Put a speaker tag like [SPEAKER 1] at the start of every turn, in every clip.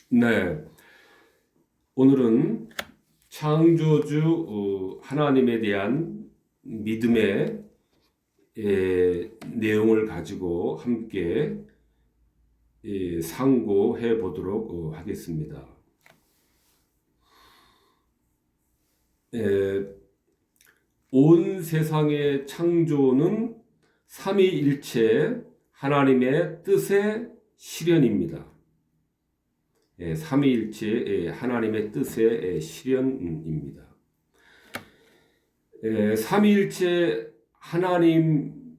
[SPEAKER 1] 네, 오늘은 창조주 하나님에 대한 믿음의 내용을 가지고 함께 상고해 보도록 하겠습니다. 에, 온 세상의 창조는 삼위일체 하나님의 뜻의 실현입니다. 삼위일체 하나님의 뜻의 실현입니다. 삼위일체 하나님의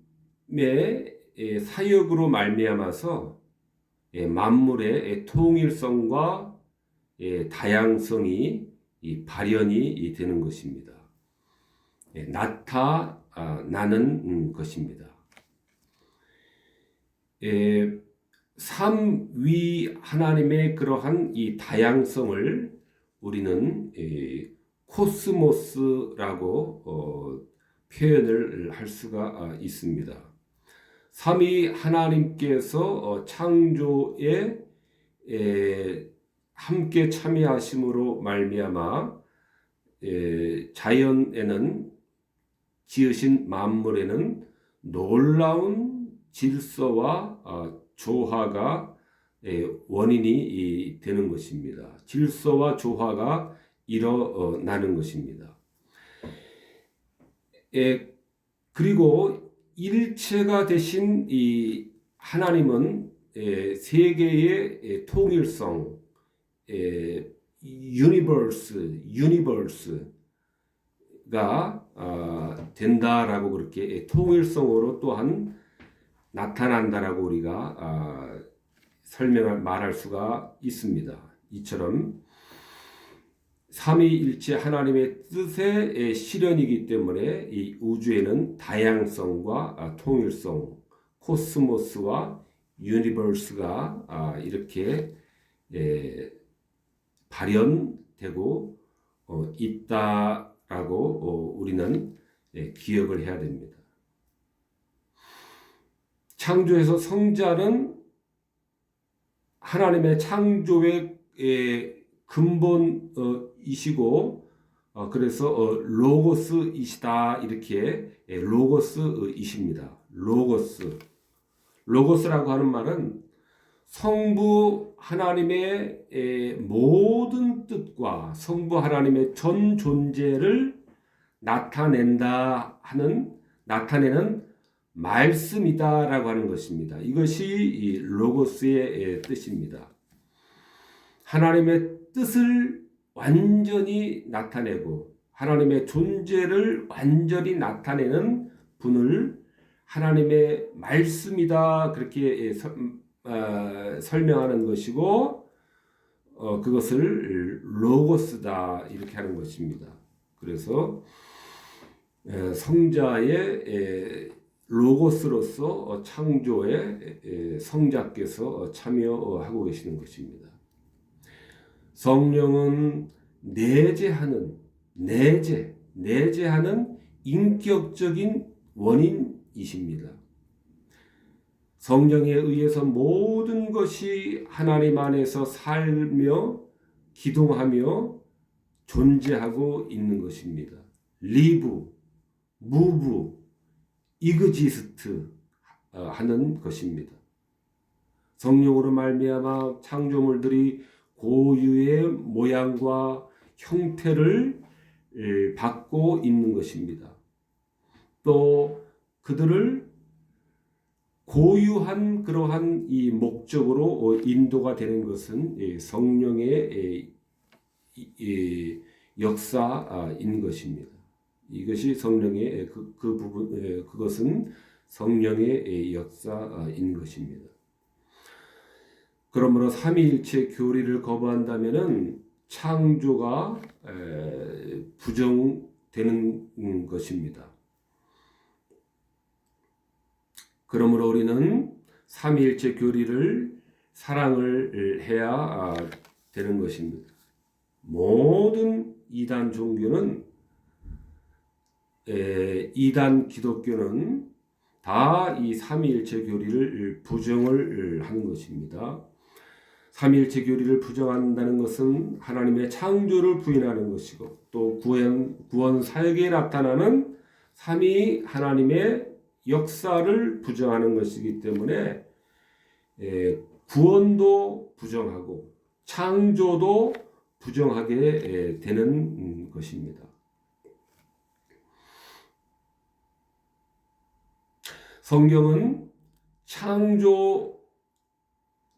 [SPEAKER 1] 사역으로 말미암아서 만물의 통일성과 다양성이 발현이 되는 것입니다. 나타나는 것입니다. 삼위 하나님의 그러한 이 다양성을 우리는 코스모스라고 표현을 할 수가 있습니다. 삼위 하나님께서 창조에 함께 참여하심으로 말미암아 자연에는 지으신 만물에는 놀라운 질서와 조화가 원인이 되는 것입니다. 질서와 조화가 일어나는 것입니다. 그리고 일체가 되신 이 하나님은 세계의 통일성, 유니버스가 된다라고 그렇게 통일성으로 또한 나타난다라고 우리가 말할 수가 있습니다. 이처럼 삼위일체 하나님의 뜻의 실현이기 때문에 이 우주에는 다양성과 통일성, 코스모스와 유니버스가 이렇게 발현되고 있다라고 우리는 기억을 해야 됩니다. 창조에서 성자는 하나님의 창조의 근본이시고 그래서 로고스이시다 이렇게 로고스이십니다. 로고스라고 하는 말은 성부 하나님의 모든 뜻과 성부 하나님의 전 존재를 나타내는 말씀이다라고 하는 것입니다. 이것이 이 로고스의 뜻입니다. 하나님의 뜻을 완전히 나타내고 하나님의 존재를 완전히 나타내는 분을 하나님의 말씀이다 그렇게 설명하는 것이고 그것을 로고스다 이렇게 하는 것입니다. 그래서 성자의 로고스로서 창조에 성자께서 참여하고 계시는 것입니다. 성령은 내재하는 인격적인 원인이십니다. 성령에 의해서 모든 것이 하나님 안에서 살며 기동하며 존재하고 있는 것입니다. 리브, 무브, 이그지스트 하는 것입니다. 성령으로 말미암아 창조물들이 고유의 모양과 형태를 받고 있는 것입니다. 또 그들을 고유한 그러한 이 목적으로 인도가 되는 것은 성령의 역사인 것입니다. 이것이 성령의 그것은 성령의 역사인 것입니다. 그러므로 삼위일체 교리를 거부한다면은 창조가 부정되는 것입니다. 그러므로 우리는 삼위일체 교리를 사랑을 해야 되는 것입니다. 모든 이단 종교는 이단 기독교는 다 이 삼위일체 교리를 부정을 하는 것입니다. 삼위일체 교리를 부정한다는 것은 하나님의 창조를 부인하는 것이고 또 구원 사역에 나타나는 삼위 하나님의 역사를 부정하는 것이기 때문에 구원도 부정하고 창조도 부정하게 되는 것입니다. 성경은 창조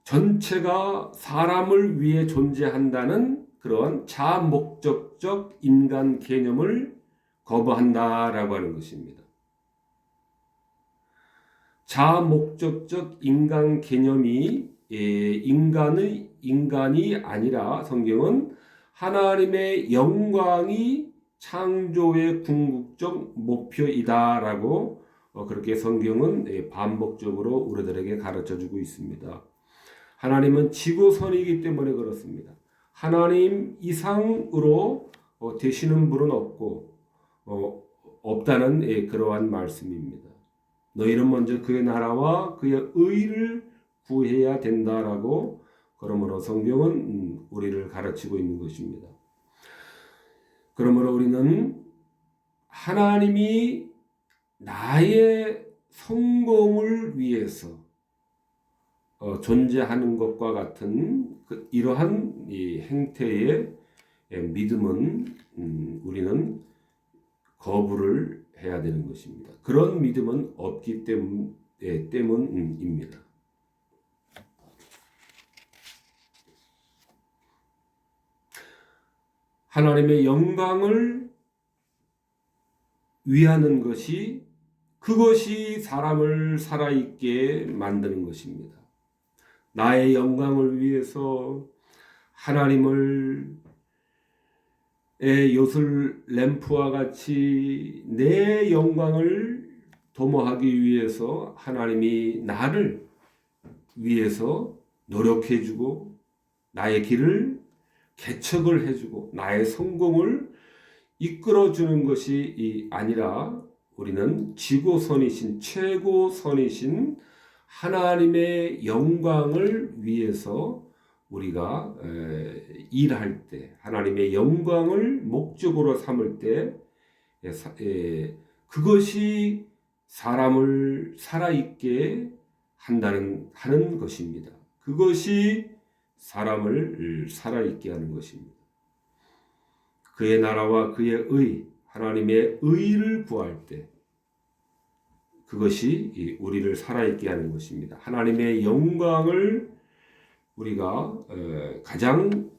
[SPEAKER 1] 전체가 사람을 위해 존재한다는 그런 자목적적 인간 개념을 거부한다라고 하는 것입니다. 자목적적 인간 개념이 인간이 아니라 성경은 하나님의 영광이 창조의 궁극적 목표이다라고 그렇게 성경은 반복적으로 우리들에게 가르쳐주고 있습니다. 하나님은 지고선이기 때문에 그렇습니다. 하나님 이상으로 되시는 분은 없다는 그러한 말씀입니다. 너희는 먼저 그의 나라와 그의 의를 구해야 된다라고 그러므로 성경은 우리를 가르치고 있는 것입니다. 그러므로 우리는 하나님이 나의 성공을 위해서 존재하는 것과 같은 이러한 이 행태의 믿음은 우리는 거부를 해야 되는 것입니다. 그런 믿음은 없기 때문입니다. 하나님의 영광을 위하는 그것이 사람을 살아있게 만드는 것입니다. 나의 영광을 위해서 하나님을 요술 램프와 같이 내 영광을 도모하기 위해서 하나님이 나를 위해서 노력해주고 나의 길을 개척을 해주고 나의 성공을 이끌어주는 것이 아니라 우리는 지고선이신 최고선이신 하나님의 영광을 위해서 우리가 일할 때 하나님의 영광을 목적으로 삼을 때 그것이 사람을 살아있게 하는 것입니다. 그것이 사람을 살아있게 하는 것입니다. 그의 나라와 그의 하나님의 의를 구할 때 그것이 우리를 살아있게 하는 것입니다. 하나님의 영광을 우리가 가장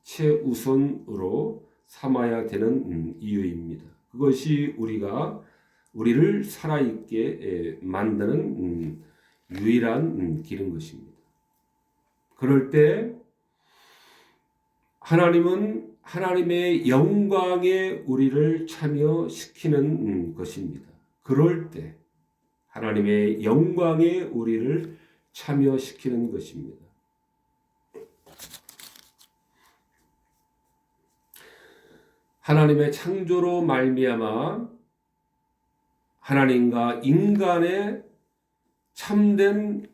[SPEAKER 1] 최우선으로 삼아야 되는 이유입니다. 그것이 우리를 살아있게 만드는 유일한 길인 것입니다. 그럴 때 하나님은 하나님의 영광에 우리를 참여시키는 것입니다. 그럴 때 하나님의 영광에 우리를 참여시키는 것입니다. 하나님의 창조로 말미암아 하나님과 인간의 참된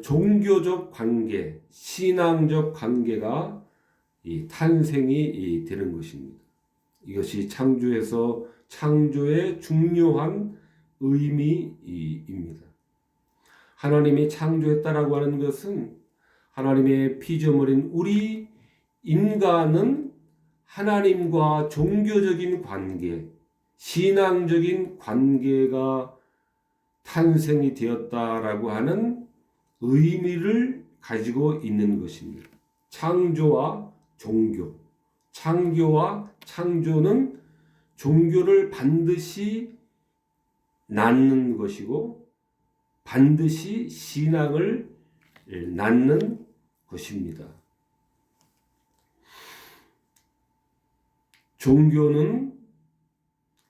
[SPEAKER 1] 종교적 관계, 신앙적 관계가 탄생이 되는 것입니다. 이것이 창조의 중요한 의미입니다. 하나님이 창조했다라고 하는 것은 하나님의 피조물인 우리 인간은 하나님과 종교적인 관계, 신앙적인 관계가 탄생이 되었다라고 하는 의미를 가지고 있는 것입니다. 창조와 종교, 창조와 창조는 종교를 반드시 낳는 것이고 반드시 신앙을 낳는 것입니다. 종교는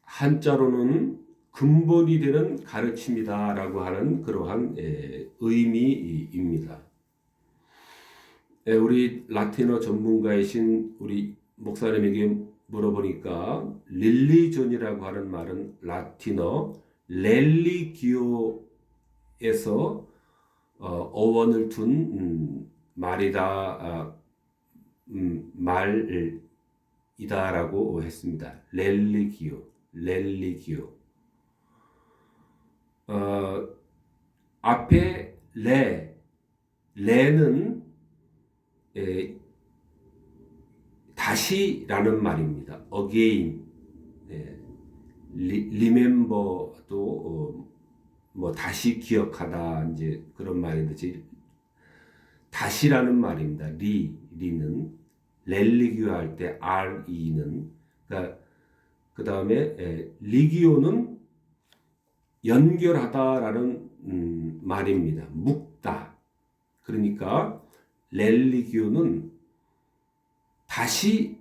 [SPEAKER 1] 한자로는 근본이 되는 가르침이다라고 하는 그러한 의미입니다. 우리 라틴어 전문가이신 우리 목사님에게 물어보니까 릴리존이라고 하는 말은 라틴어 렐리기오에서 어원을 둔 말이다, 말이다라고 했습니다. 렐리기오. 앞에 레는 다시라는 말입니다. again, remember도 뭐 다시 기억하다 이제 그런 말인데 다시라는 말입니다. 리는 렐리기오 할 때 re는 그러니까 그 다음에 리기오는 연결하다라는 말입니다. 묶다. 그러니까 렐리기오는 다시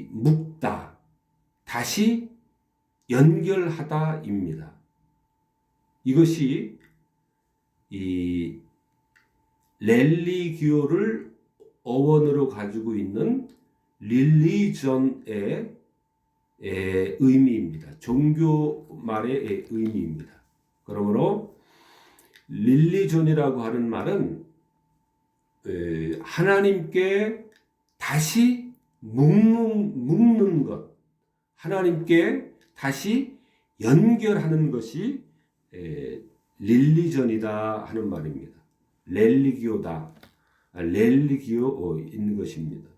[SPEAKER 1] 묶다, 다시 연결하다입니다. 이것이 이 렐리기오를 어원으로 가지고 있는 릴리전의 의미입니다. 종교 말의 의미입니다. 그러므로 릴리전이라고 하는 말은 하나님께 다시 묶는 것, 하나님께 다시 연결하는 것이 릴리전이다 하는 말입니다. 렐리기오다, 렐리기오인 것입니다.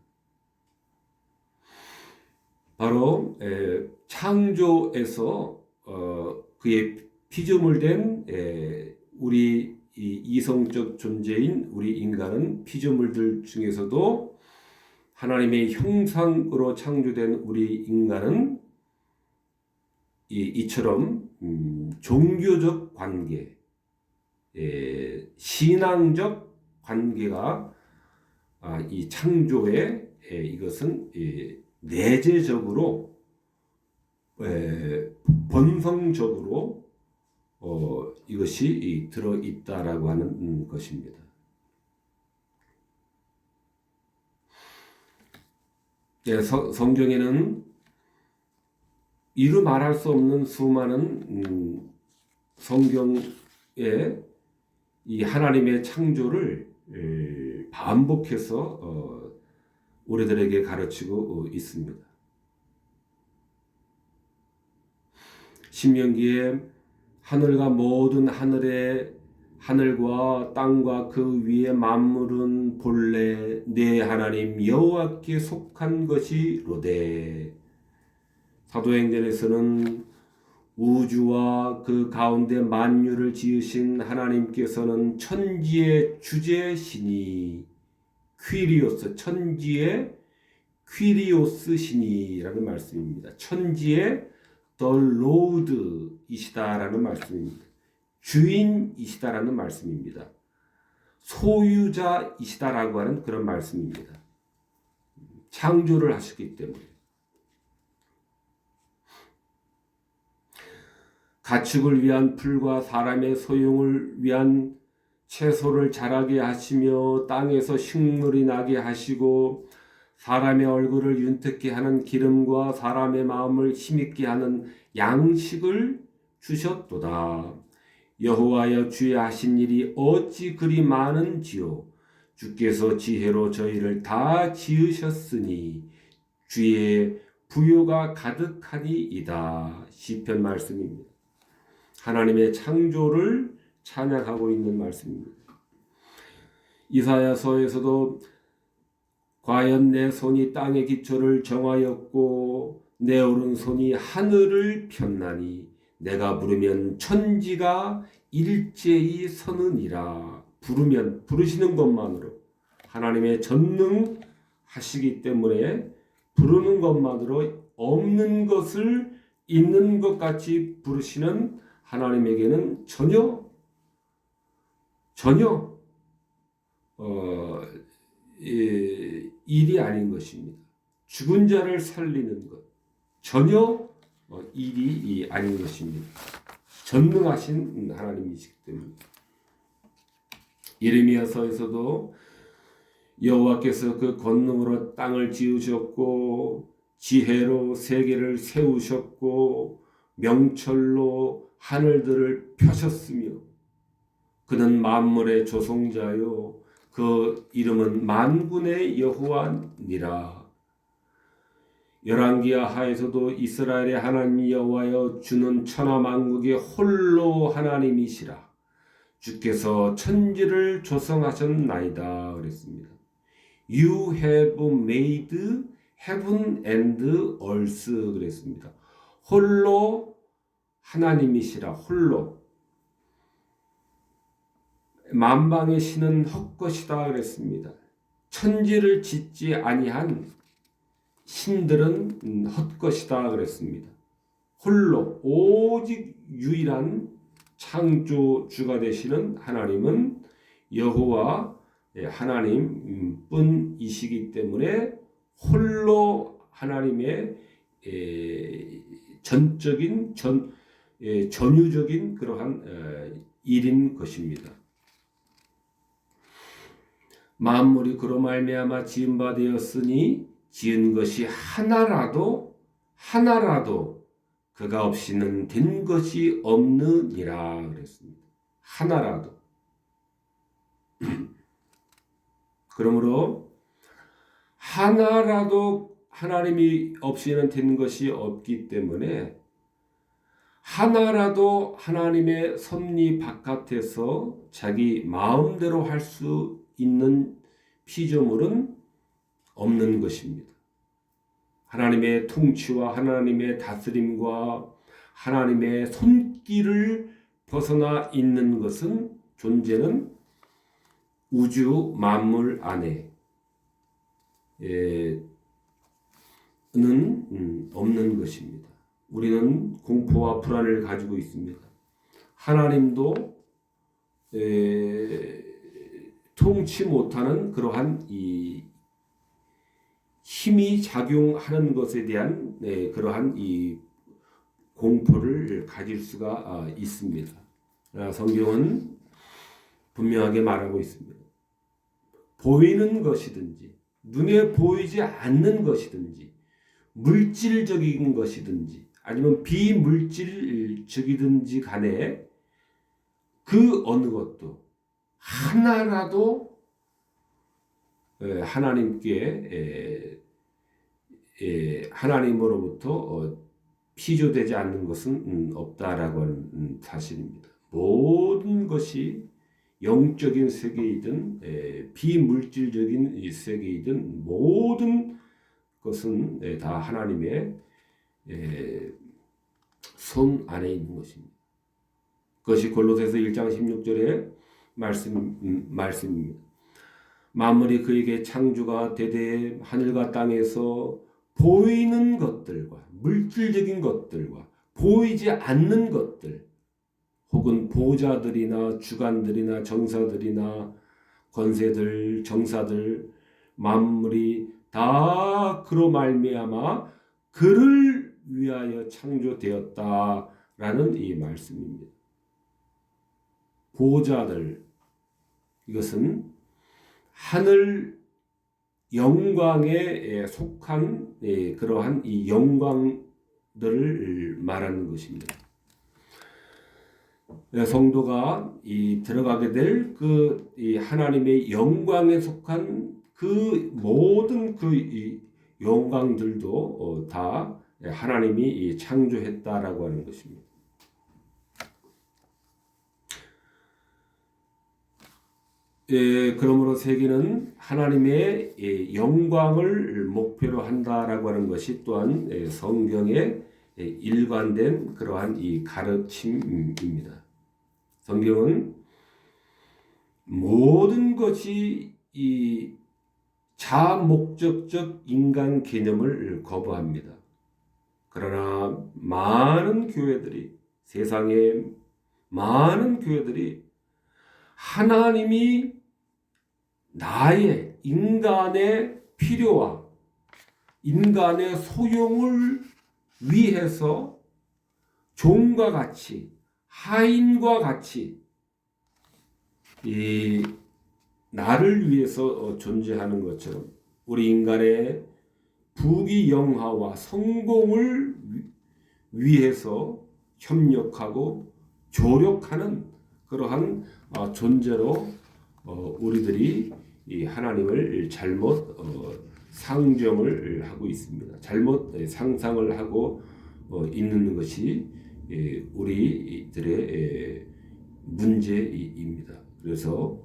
[SPEAKER 1] 바로 창조에서 그의 피조물 된 우리 이성적 존재인 우리 인간은 피조물들 중에서도 하나님의 형상으로 창조된 우리 인간은 이처럼 종교적 관계, 신앙적 관계가 이 창조에 이것은 내재적으로 본성적으로 이것이 들어 있다라고 하는 것입니다. 성경에는 이루 말할 수 없는 수많은 성경의 이 하나님의 창조를 반복해서 우리들에게 가르치고 있습니다. 신명기에 하늘과 모든 하늘과 땅과 그 위의 만물은 본래 내 하나님 여호와께 속한 것이로되. 사도행전에서는 우주와 그 가운데 만유를 지으신 하나님께서는 천지의 주제시니 퀴리오스, 천지의 퀴리오스시니라는 말씀입니다. 천지의 The Lord이시다라는 말씀입니다. 주인이시다라는 말씀입니다. 소유자이시다라고 하는 그런 말씀입니다. 창조를 하셨기 때문에. 가축을 위한 풀과 사람의 소용을 위한 채소를 자라게 하시며 땅에서 식물이 나게 하시고 사람의 얼굴을 윤택케 하는 기름과 사람의 마음을 힘있게 하는 양식을 주셨도다. 여호와여 주의 하신 일이 어찌 그리 많은지요. 주께서 지혜로 저희를 다 지으셨으니 주의 부요가 가득하니이다. 시편 말씀입니다. 하나님의 창조를 찬양하고 있는 말씀입니다. 이사야서에서도 과연 내 손이 땅의 기초를 정하였고 내 오른손이 하늘을 폈나니 내가 부르면 천지가 일제히 서느니라. 부르시는 것만으로 하나님의 전능하시기 때문에 부르는 것만으로 없는 것을 있는 것 같이 부르시는 하나님에게는 전혀 일이 아닌 것입니다. 죽은 자를 살리는 것 전혀 일이 아닌 것입니다. 전능하신 하나님이시기 때문에. 예레미야서에서도 여호와께서 그 권능으로 땅을 지으셨고 지혜로 세계를 세우셨고 명철로 하늘들을 펴셨으며 그는 만물의 조성자요 그 이름은 만군의 여호와니라. 열왕기하 하에서도 이스라엘의 하나님 여호와여 주는 천하 만국의 홀로 하나님이시라. 주께서 천지를 조성하셨나이다 그랬습니다. You have made heaven and earth 그랬습니다. 홀로 하나님이시라. 홀로 만방의 신은 헛것이다 그랬습니다. 천지를 짓지 아니한 신들은 헛것이다 그랬습니다. 홀로 오직 유일한 창조주가 되시는 하나님은 여호와 하나님 뿐이시기 때문에 홀로 하나님의 전유적인 그러한 일인 것입니다. 만물이 그로 말미암아 지은 바 되었으니 지은 것이 하나라도 그가 없이는 된 것이 없느니라 그랬습니다. 하나라도. 그러므로 하나라도 하나님이 없이는 된 것이 없기 때문에 하나라도 하나님의 섭리 바깥에서 자기 마음대로 할 수 있는 피조물은 없는 것입니다. 하나님의 통치와 하나님의 다스림과 하나님의 손길을 벗어나 있는 것은 존재는 우주 만물 안에 는 없는 것입니다. 우리는 공포와 불안을 가지고 있습니다. 하나님도 통치 못하는 그러한 이 힘이 작용하는 것에 대한 그러한 이 공포를 가질 수가 있습니다. 성경은 분명하게 말하고 있습니다. 보이는 것이든지 눈에 보이지 않는 것이든지 물질적인 것이든지 아니면 비물질적이든지 간에 그 어느 것도 하나라도 하나님께 하나님으로부터 피조되지 않는 것은 없다라고 하는 사실입니다. 모든 것이 영적인 세계이든 비물질적인 세계이든 모든 것은 다 하나님의 손 안에 있는 것입니다. 그것이 골로새서 1장 16절의 말씀입니다. 만물이 그에게 창조가 되되 하늘과 땅에서 보이는 것들과 물질적인 것들과 보이지 않는 것들 혹은 보좌들이나 주관들이나 정사들이나 권세들 정사들 만물이 다 그로 말미암아 그를 위하여 창조되었다라는 이 말씀입니다. 보좌들 이것은 하늘 영광에 속한 그러한 이 영광들을 말하는 것입니다. 성도가 들어가게 될 그 하나님의 영광에 속한 그 모든 그 영광들도 다 하나님이 창조했다라고 하는 것입니다. 그러므로 세계는 하나님의 영광을 목표로 한다라고 하는 것이 또한 성경의 일관된 그러한 이 가르침입니다. 성경은 모든 것이 이 자목적적 인간 개념을 거부합니다. 그러나 많은 교회들이 세상에 많은 교회들이 하나님이 나의 인간의 필요와 인간의 소용을 위해서 종과 같이 하인과 같이 이 나를 위해서 존재하는 것처럼 우리 인간의 부귀영화와 성공을 위해서 협력하고 조력하는 그러한 존재로 우리들이 이 하나님을 잘못 상정을 하고 있습니다. 잘못 상상을 하고 있는 것이 우리들의 문제입니다. 그래서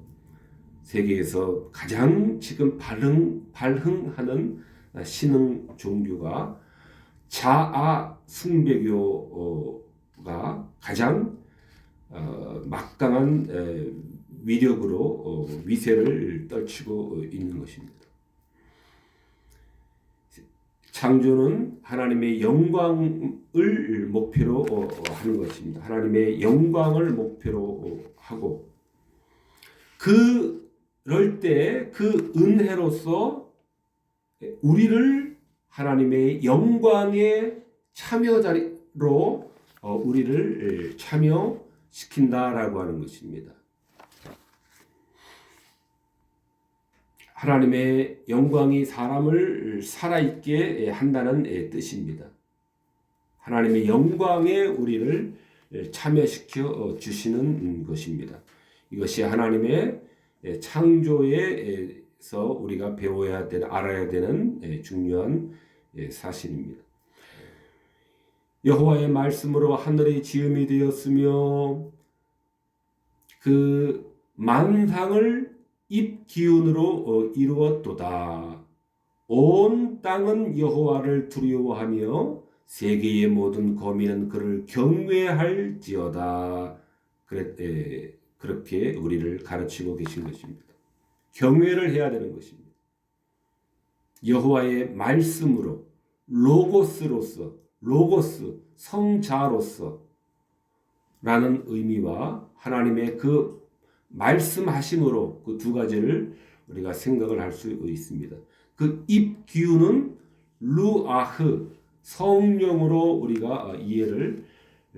[SPEAKER 1] 세계에서 가장 지금 발흥하는 신흥 종교가 자아 숭배교가 가장 막강한 위력으로 위세를 떨치고 있는 것입니다. 창조는 하나님의 영광을 목표로 하는 것입니다. 하나님의 영광을 목표로 하고 그럴 때 그 은혜로서 우리를 하나님의 영광의 참여자로 우리를 참여시킨다라고 하는 것입니다. 하나님의 영광이 사람을 살아있게 한다는 뜻입니다. 하나님의 영광에 우리를 참여시켜 주시는 것입니다. 이것이 하나님의 창조에서 우리가 배워야 되는, 알아야 되는 중요한 사실입니다. 여호와의 말씀으로 하늘이 지음이 되었으며 그 만상을 입 기운으로 이루었도다. 온 땅은 여호와를 두려워하며 세계의 모든 거민은 그를 경외할지어다. 그렇게 우리를 가르치고 계신 것입니다. 경외를 해야 되는 것입니다. 여호와의 말씀으로 로고스로서 로고스 성자로서 라는 의미와 하나님의 그 말씀하심으로 그 두 가지를 우리가 생각을 할 수 있습니다. 그 입 기운은 루아흐 성령으로 우리가 이해를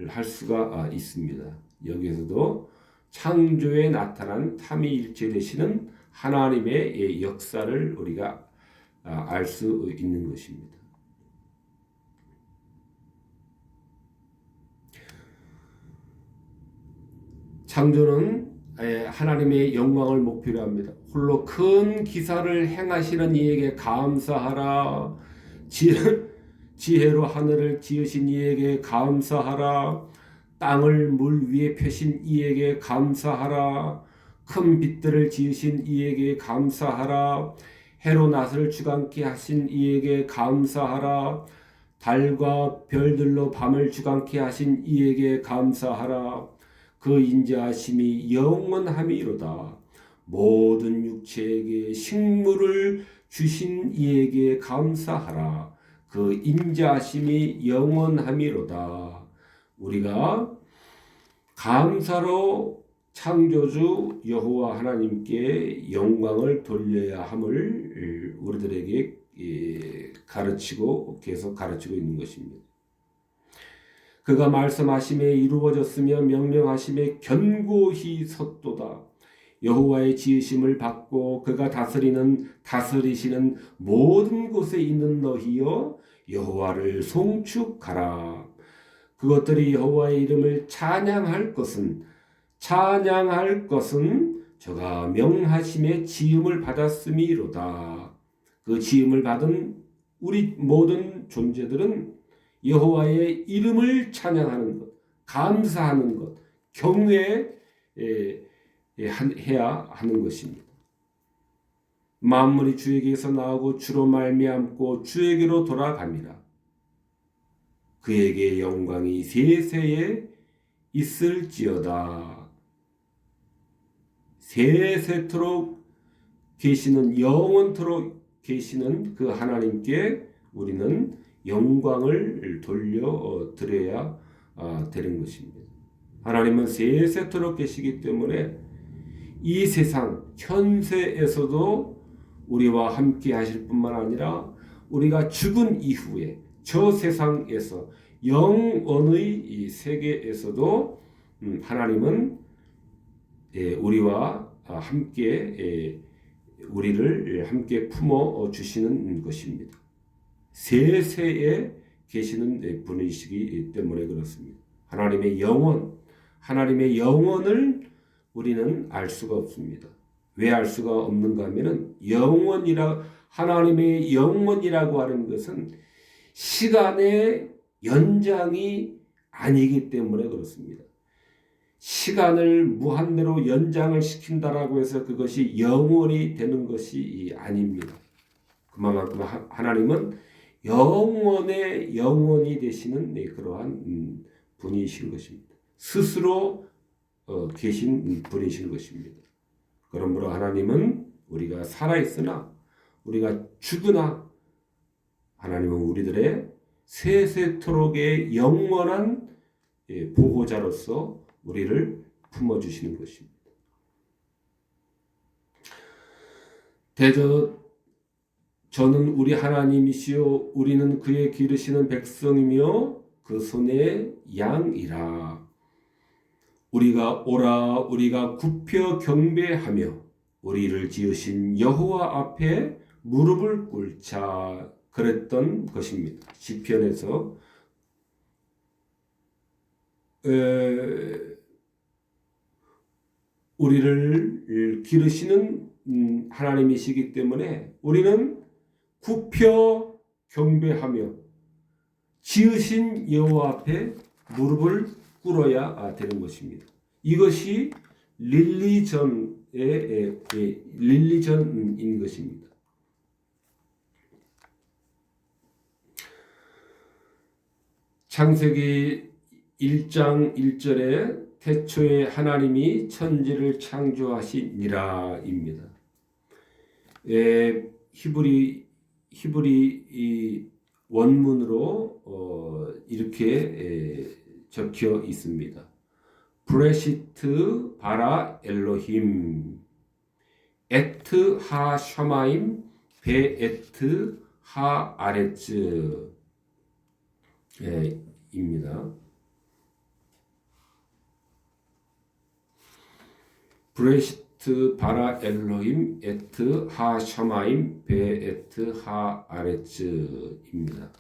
[SPEAKER 1] 할 수가 있습니다. 여기에서도 창조에 나타난 삼위일체 되시는 하나님의 역사를 우리가 알 수 있는 것입니다. 창조는 하나님의 영광을 목표로 합니다. 홀로 큰 기사를 행하시는 이에게 감사하라. 지혜로 하늘을 지으신 이에게 감사하라. 땅을 물 위에 펴신 이에게 감사하라. 큰 빛들을 지으신 이에게 감사하라. 해로 낮을 주관케 하신 이에게 감사하라. 달과 별들로 밤을 주관케 하신 이에게 감사하라. 그 인자하심이 영원함이로다. 모든 육체에게 식물을 주신 이에게 감사하라. 그 인자하심이 영원함이로다. 우리가 감사로 창조주 여호와 하나님께 영광을 돌려야 함을 우리들에게 계속 가르치고 있는 것입니다. 그가 말씀하심에 이루어졌으며 명령하심에 견고히 섰도다. 여호와의 지으심을 받고 그가 다스리시는 모든 곳에 있는 너희여 여호와를 송축하라. 그것들이 여호와의 이름을 찬양할 것은 저가 명하심에 지음을 받았음이로다. 그 지음을 받은 우리 모든 존재들은 여호와의 이름을 찬양하는 것, 감사하는 것, 경외해야 하는 것입니다. 만물이 주에게서 나오고 주로 말미암고 주에게로 돌아갑니다. 그에게 영광이 세세에 있을지어다. 세세토록 계시는 영원토록 계시는 그 하나님께 우리는 영광을 돌려드려야 되는 것입니다. 하나님은 세세토록 계시기 때문에 이 세상 현세에서도 우리와 함께 하실 뿐만 아니라 우리가 죽은 이후에 저 세상에서 영원의 이 세계에서도 하나님은 우리와 함께 우리를 함께 품어 주시는 것입니다. 세세에 계시는 분이시기 때문에 그렇습니다. 하나님의 영혼을 우리는 알 수가 없습니다. 왜 알 수가 없는가 하면은 하나님의 영원이라고 하는 것은 시간의 연장이 아니기 때문에 그렇습니다. 시간을 무한대로 연장을 시킨다라고 해서 그것이 영원이 되는 것이 아닙니다. 그만큼 하나님은 영원이 되시는 그러한 분이신 것입니다. 스스로 계신 분이신 것입니다. 그러므로 하나님은 우리가 살아있으나 우리가 죽으나 하나님은 우리들의 세세토록의 영원한 보호자로서 우리를 품어주시는 것입니다. 저는 우리 하나님이시요 우리는 그의 기르시는 백성이며 그 손의 양이라. 우리가 굽혀 경배하며 우리를 지으신 여호와 앞에 무릎을 꿇자 그랬던 것입니다. 시편에서 우리를 기르시는 하나님이시기 때문에 우리는 굽혀 경배하며 지으신 여호와 앞에 무릎을 꿇어야 되는 것입니다. 이것이 릴리전인 것입니다. 창세기 1장 1절에 태초에 하나님이 천지를 창조하시니라입니다. 히브리 원문으로 이렇게 적혀 있습니다. 브레시트 바라 엘로힘 에트 하 샤마임 베에트 하 아레츠 입니다. 브레시트 바라 엘로힘 에트 하 샤마임 베에트 하 아레츠입니다.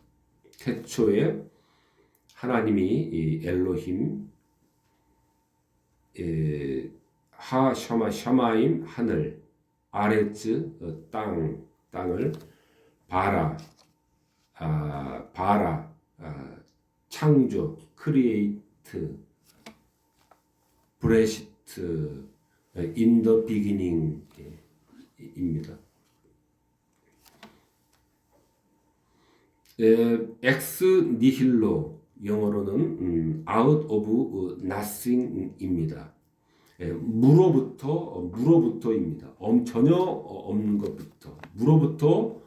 [SPEAKER 1] 태초에 하나님이 엘로힘 하 샤마임 하늘 아레츠 땅을 바라 창조 크리에이트 브레시트 in the beginning 입니다. 엑스 니힐로 영어로는 out of nothing입니다. 무로부터입니다. 전혀 없는 것부터 무로부터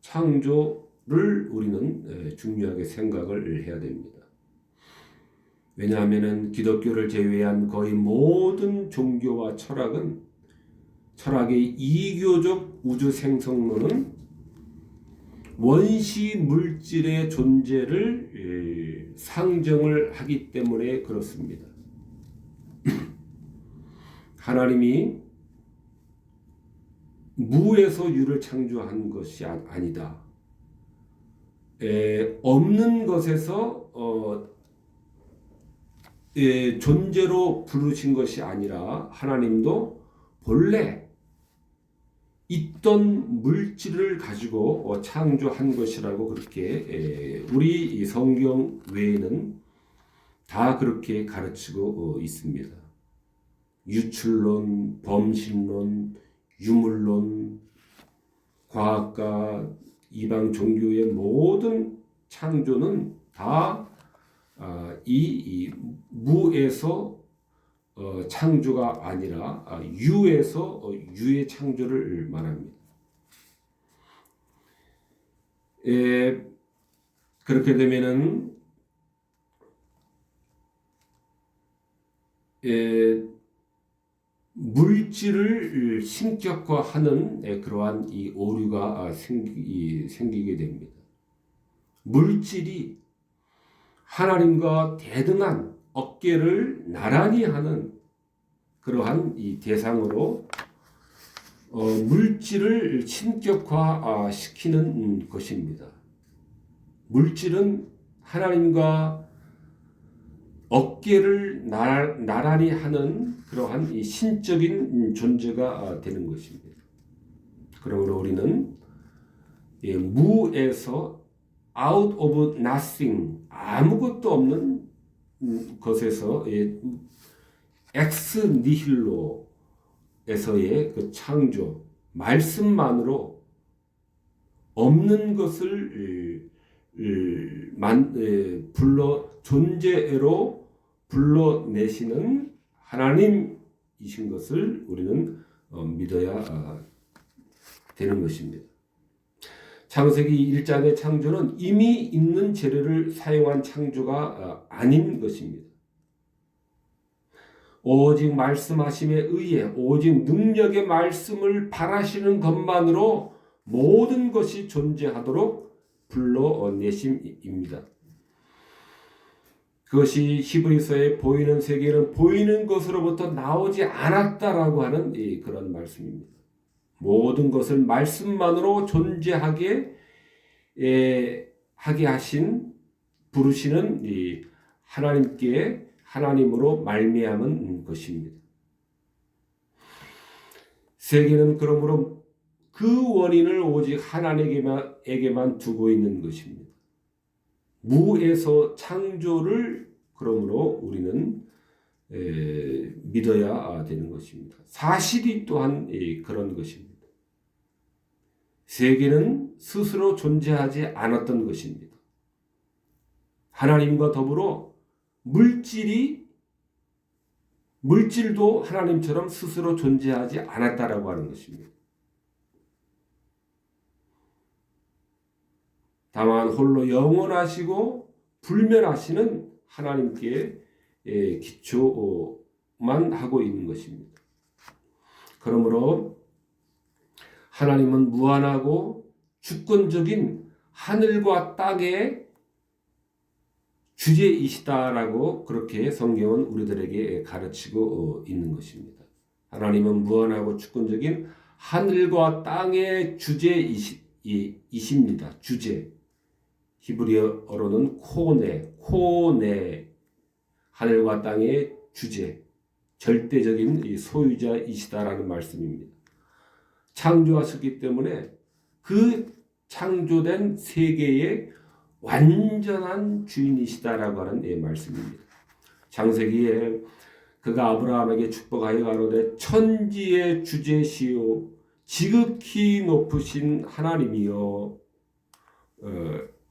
[SPEAKER 1] 창조를 우리는 중요하게 생각을 해야 됩니다. 왜냐하면 기독교를 제외한 거의 모든 종교와 철학의 이교적 우주 생성론은 원시 물질의 존재를 상정을 하기 때문에 그렇습니다. 하나님이 무에서 유를 창조한 것이 아니다. 없는 것에서 존재로 부르신 것이 아니라 하나님도 본래 있던 물질을 가지고 창조한 것이라고 그렇게 우리 성경 외에는 다 그렇게 가르치고 있습니다. 유출론, 범신론, 유물론, 과학과 이방 종교의 모든 창조는 다 이 무에서 창조가 아니라 유에서 유의 창조를 말합니다. 그렇게 되면은 물질을 신격화하는 그러한 이 오류가 생기게 됩니다. 물질이 하나님과 대등한 어깨를 나란히 하는 그러한 이 대상으로 물질을 신격화시키는 것입니다. 물질은 하나님과 어깨를 나란히 하는 그러한 이 신적인 존재가 되는 것입니다. 그러므로 우리는 무에서 out of nothing, 아무것도 없는 것에서 엑스 니힐로에서의 그 창조, 말씀만으로 없는 것을 존재로 불러내시는 하나님이신 것을 우리는 믿어야 되는 것입니다. 창세기 1장의 창조는 이미 있는 재료를 사용한 창조가 아닌 것입니다. 오직 말씀하심에 의해 오직 능력의 말씀을 바라시는 것만으로 모든 것이 존재하도록 불러내심입니다. 그것이 히브리서의 보이는 세계는 보이는 것으로부터 나오지 않았다라고 하는 그런 말씀입니다. 모든 것을 말씀만으로 존재하게 하게 하신 부르시는 하나님께 하나님으로 말미암은 것입니다. 세계는 그러므로 그 원인을 오직 하나님에게만 두고 있는 것입니다. 무에서 창조를 그러므로 우리는 믿어야 되는 것입니다. 사실이 또한 그런 것입니다. 세계는 스스로 존재하지 않았던 것입니다. 하나님과 더불어 물질도 하나님처럼 스스로 존재하지 않았다라고 하는 것입니다. 다만 홀로 영원하시고 불멸하시는 하나님께 기초만 하고 있는 것입니다. 그러므로 하나님은 무한하고 주권적인 하늘과 땅의 주제이시다라고 그렇게 성경은 우리들에게 가르치고 있는 것입니다. 하나님은 무한하고 주권적인 하늘과 땅의 주제이십니다. 주제. 히브리어로는 코네, 하늘과 땅의 주제, 절대적인 소유자이시다라는 말씀입니다. 창조하셨기 때문에 그 창조된 세계의 완전한 주인이시다라고 하는 말씀입니다. 창세기에 그가 아브라함에게 축복하여 가로되 천지의 주제시요 지극히 높으신 하나님이요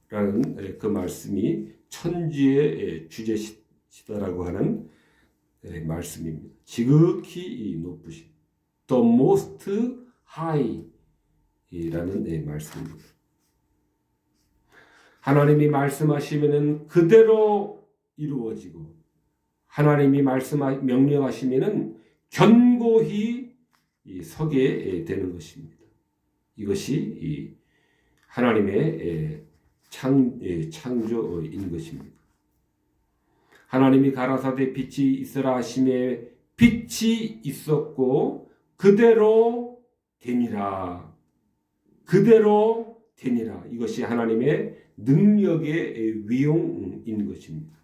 [SPEAKER 1] 라는 그 말씀이 천지의 주제시다라고 하는 말씀입니다. 지극히 높으신 The Most High 이라는 말씀입니다. 하나님이 말씀하시면은 그대로 이루어지고 하나님이 명령하시면은 견고히 서게 되는 것입니다. 이것이 하나님의 창조인 것입니다. 하나님이 가라사대 빛이 있으라 하심에 빛이 있었고 그대로 되니라. 이것이 하나님의 능력의 위용인 것입니다.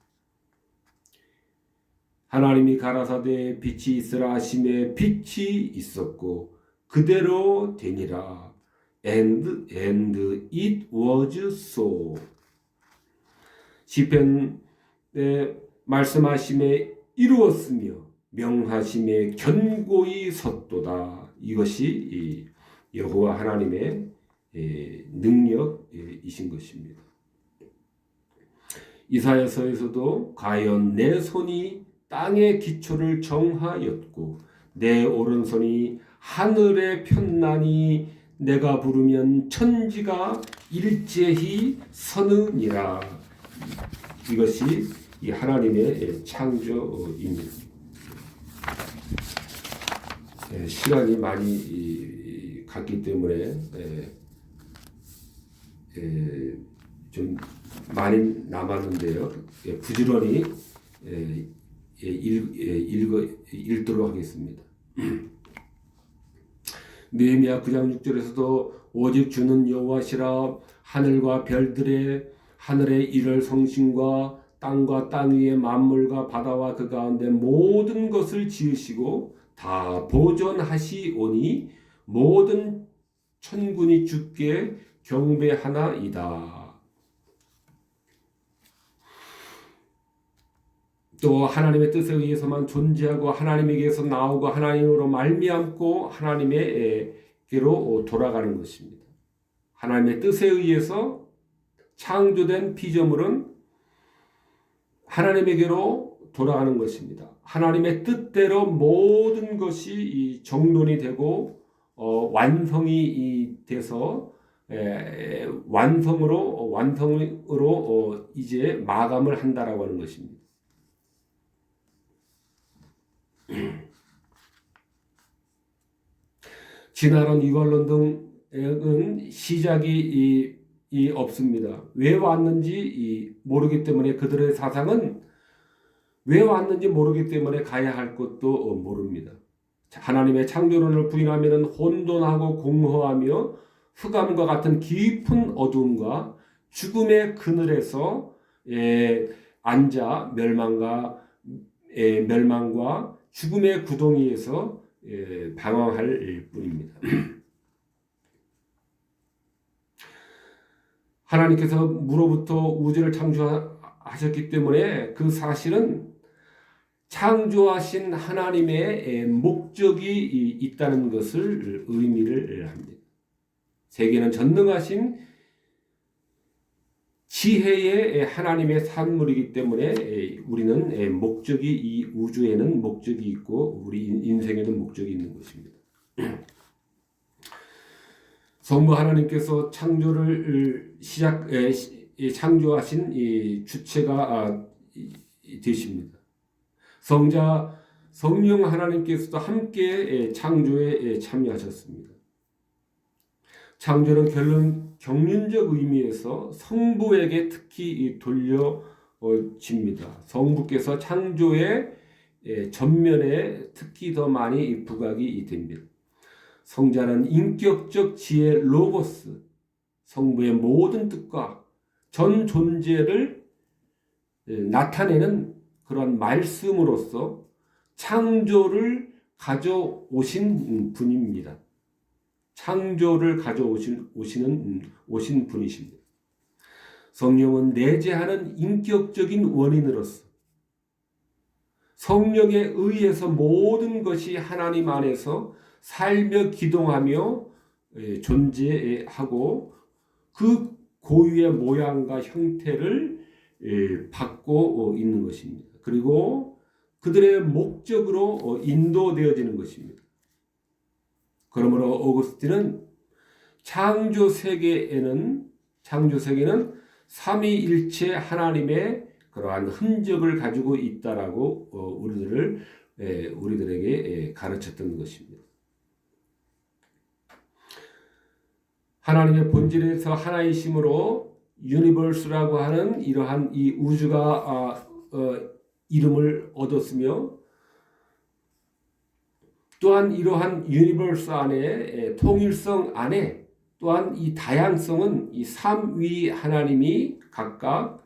[SPEAKER 1] 하나님이 가라사대 빛이 있으라 하심에 빛이 있었고 그대로 되니라. And it was so. 시편에 말씀하심에 이루었으며 명하심에 견고히 섰도다. 이것이 여호와 하나님의 능력이신 것입니다. 이사야서에서도 과연 내 손이 땅의 기초를 정하였고 내 오른손이 하늘에 폈나니 내가 부르면 천지가 일제히 서느니라. 이것이 이 하나님의 창조입니다. 시간이 많이 갔기 때문에 좀 많이 남았는데요. 부지런히 읽도록 하겠습니다. 느헤미야 9장 6절에서도 오직 주는 여호와시라 하늘과 별들의 하늘의 일월 성신과 땅과 땅 위의 만물과 바다와 그 가운데 모든 것을 지으시고 다 보존하시오니 모든 천군이 주께 경배하나이다. 또 하나님의 뜻에 의해서만 존재하고 하나님에게서 나오고 하나님으로 말미암고 하나님에게로 돌아가는 것입니다. 하나님의 뜻에 의해서 창조된 피조물은 하나님에게로 돌아가는 것입니다. 하나님의 뜻대로 모든 것이 정돈이 되고 완성이 돼서 완성으로 이제 마감을 한다라고 하는 것입니다. 진화론, 유발론 등은 시작이 없습니다. 왜 왔는지 모르기 때문에 그들의 사상은 왜 왔는지 모르기 때문에 가야 할 것도 모릅니다. 하나님의 창조론을 부인하면 혼돈하고 공허하며 흑암과 같은 깊은 어두움과 죽음의 그늘에서 앉아 멸망과 죽음의 구덩이에서 방황할 뿐입니다. 하나님께서 물로부터 우주를 창조하셨기 때문에 그 사실은 창조하신 하나님의 목적이 있다는 것을 의미를 합니다. 세계는 전능하신 지혜의 하나님의 산물이기 때문에 우리는 목적이 이 우주에는 목적이 있고 우리 인생에는 목적이 있는 것입니다. 성부 하나님께서 창조를 창조하신 이 주체가 되십니다. 성자 성령 하나님께서도 함께 창조에 참여하셨습니다. 창조는 경륜적 의미에서 성부에게 특히 돌려집니다. 성부께서 창조의 전면에 특히 더 많이 부각이 됩니다. 성자는 인격적 지혜 로고스, 성부의 모든 뜻과 전 존재를 나타내는 그런 말씀으로서 창조를 가져오신 분입니다. 창조를 오신 분이십니다. 성령은 내재하는 인격적인 원인으로서 성령에 의해서 모든 것이 하나님 안에서 살며 기동하며 존재하고 그 고유의 모양과 형태를 받고 있는 것입니다. 그리고 그들의 목적으로 인도되어지는 것입니다. 그러므로 오거스틴은 창조 세계에는 삼위일체 하나님의 그러한 흔적을 가지고 있다라고 우리들에게 가르쳤던 것입니다. 하나님의 본질에서 하나이심으로 유니버스라고 하는 이러한 이 우주가 이름을 얻었으며 또한 이러한 유니버스 안에 통일성 안에 또한 이 다양성은 이 삼위 하나님이 각각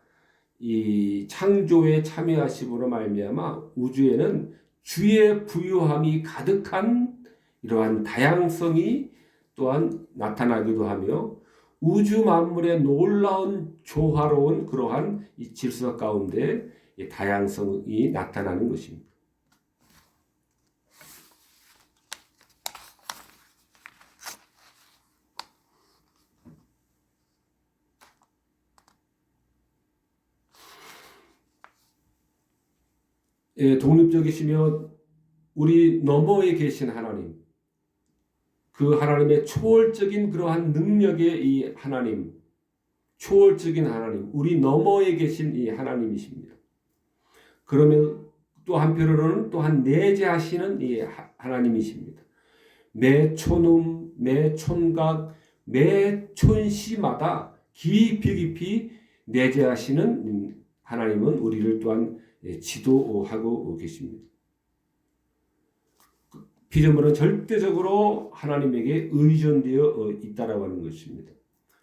[SPEAKER 1] 이 창조에 참여하심으로 말미암아 우주에는 주의 부유함이 가득한 이러한 다양성이 또한 나타나기도 하며 우주 만물의 놀라운 조화로운 그러한 이 질서 가운데 이 다양성이 나타나는 것입니다. 독립적이시며 우리 너머에 계신 하나님, 그 하나님의 초월적인 그러한 능력의 이 하나님, 초월적인 하나님, 우리 너머에 계신 이 하나님이십니다. 그러면 또 한편으로는 또한 내재하시는 이 하나님이십니다. 매 촌음, 매 촌각, 매 촌시마다 깊이 내재하시는 하나님은 우리를 또한 지도하고 계십니다. 피조물은 절대적으로 하나님에게 의존되어 있다라고 하는 것입니다.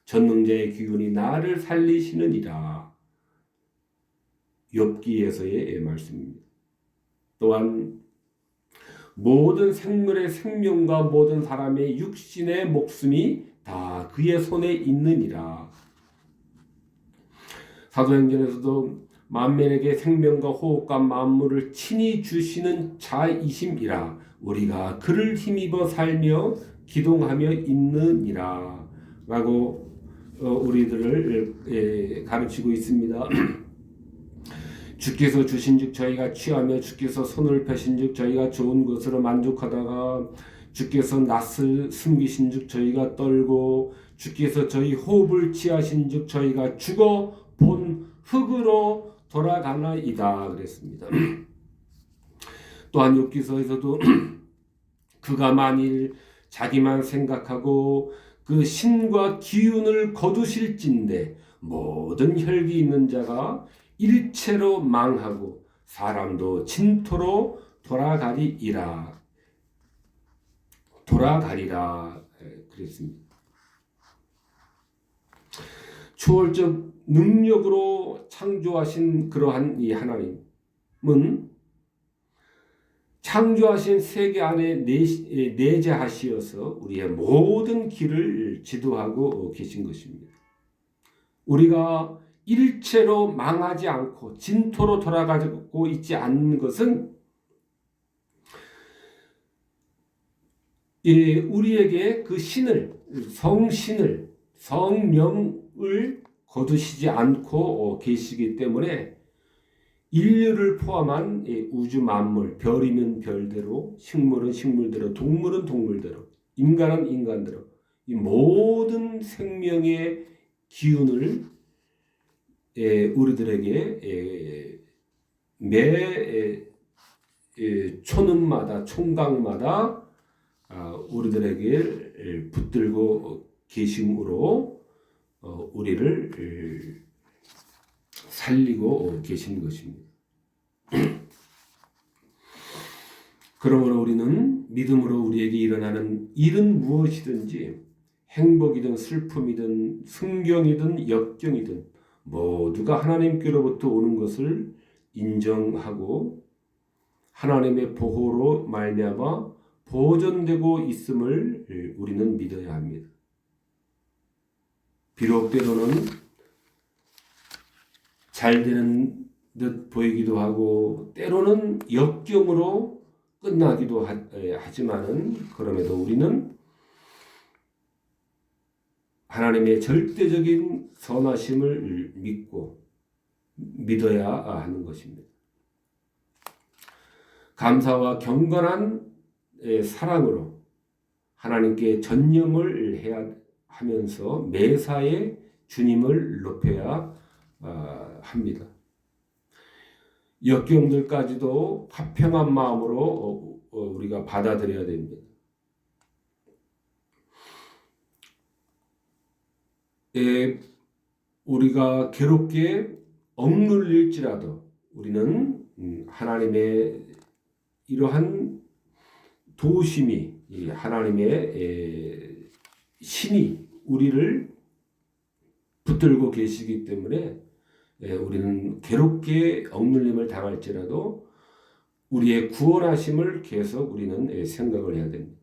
[SPEAKER 1] 전능자의 기운이 나를 살리시느니라. 욥기에서의 말씀입니다. 또한 모든 생물의 생명과 모든 사람의 육신의 목숨이 다 그의 손에 있느니라. 사도행전에서도 만민에게 생명과 호흡과 만물을 친히 주시는 자이심이라 우리가 그를 힘입어 살며 기동하며 있느니라 라고 우리들을 가르치고 있습니다. 주께서 주신즉 저희가 취하며 주께서 손을 펴신즉 저희가 좋은 것으로 만족하다가 주께서 낯을 숨기신즉 저희가 떨고 주께서 저희 호흡을 취하신즉 저희가 죽어 본 흙으로 돌아가나이다 그랬습니다. 또한 욥기서에서도 그가 만일 자기만 생각하고 그 신과 기운을 거두실진대 모든 혈기 있는 자가 일체로 망하고 사람도 진토로 돌아가리라 그랬습니다. 초월적 능력으로 창조하신 그러한 이 하나님은 창조하신 세계 안에 내재하시어서 우리의 모든 길을 지도하고 계신 것입니다. 우리가 일체로 망하지 않고 진토로 돌아가고 있지 않는 것은 우리에게 그 신을, 성신을, 성령을 거두시지 않고 계시기 때문에 인류를 포함한 우주 만물, 별이면 별대로, 식물은 식물대로, 동물은 동물대로, 인간은 인간대로 이 모든 생명의 기운을 우리들에게 매 초능마다 총각마다 우리들에게 붙들고 계심으로 우리를 살리고 계신 것입니다. 그러므로 우리는 믿음으로 우리에게 일어나는 일은 무엇이든지 행복이든 슬픔이든 순경이든 역경이든 모두가 하나님께로부터 오는 것을 인정하고 하나님의 보호로 말미암아 보존되고 있음을 우리는 믿어야 합니다. 비록 때로는 잘 되는 듯 보이기도 하고 때로는 역경으로 끝나기도 하지만은 그럼에도 우리는 하나님의 절대적인 선하심을 믿어야 하는 것입니다. 감사와 경건한 사랑으로 하나님께 전념을 해야 하면서 매사에 주님을 높여야 합니다. 역경들까지도 화평한 마음으로 우리가 받아들여야 됩니다. 우리가 괴롭게 억눌릴지라도 우리는 하나님의 이러한 도우심이 하나님의 신이 우리를 붙들고 계시기 때문에 우리는 괴롭게 억눌림을 당할지라도 우리의 구원하심을 계속 우리는 생각을 해야 됩니다.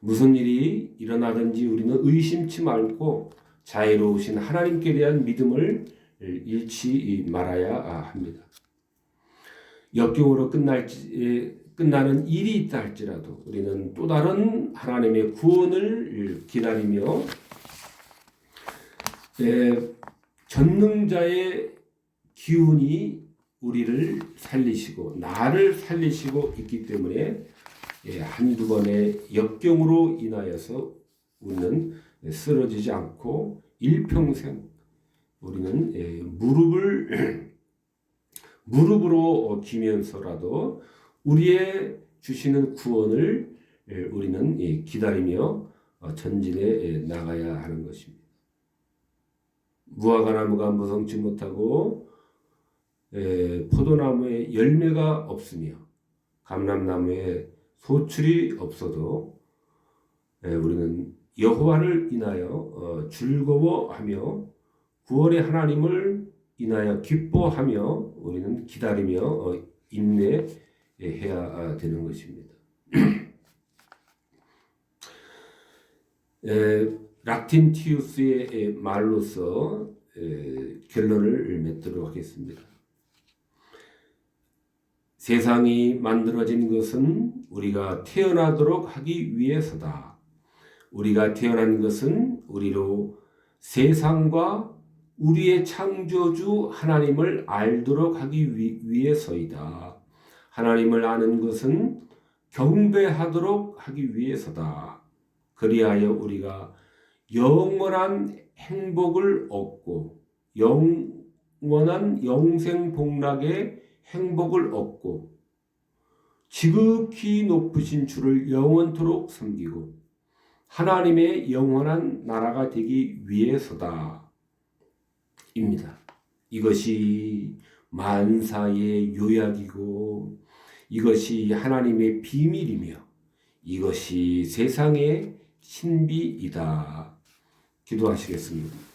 [SPEAKER 1] 무슨 일이 일어나든지 우리는 의심치 말고 자애로우신 하나님께 대한 믿음을 잃지 말아야 합니다. 역경으로 끝나는 일이 있다 할지라도 우리는 또 다른 하나님의 구원을 기다리며 전능자의 기운이 우리를 살리시고 나를 살리시고 있기 때문에 한두 번의 역경으로 인하여서 우리는 쓰러지지 않고 일평생 우리는 무릎으로 기면서라도 우리의 주시는 구원을 우리는 열기다리며 전진해 나가야 하는 것입니다. 무화과나무가 무성치 못하고 포도나무에 열매가 없으며 감람나무에 소출이 없어도 우리는 여호와를 인하여 즐거워하며 구원의 하나님을 인하여 기뻐하며 우리는 기다리며 인내해야 되는 것입니다. 락틴티우스의 말로서 결론을 맺도록 하겠습니다. 세상이 만들어진 것은 우리가 태어나도록 하기 위해서다. 우리가 태어난 것은 우리로 세상과 우리의 창조주 하나님을 알도록 하기 위해서이다. 하나님을 아는 것은 경배하도록 하기 위해서다. 그리하여 우리가 영원한 행복을 얻고 영원한 영생복락의 행복을 얻고 지극히 높으신 주를 영원토록 섬기고 하나님의 영원한 나라가 되기 위해서다. 입니다. 이것이 만사의 요약이고 이것이 하나님의 비밀이며 이것이 세상의 신비이다. 기도하시겠습니다.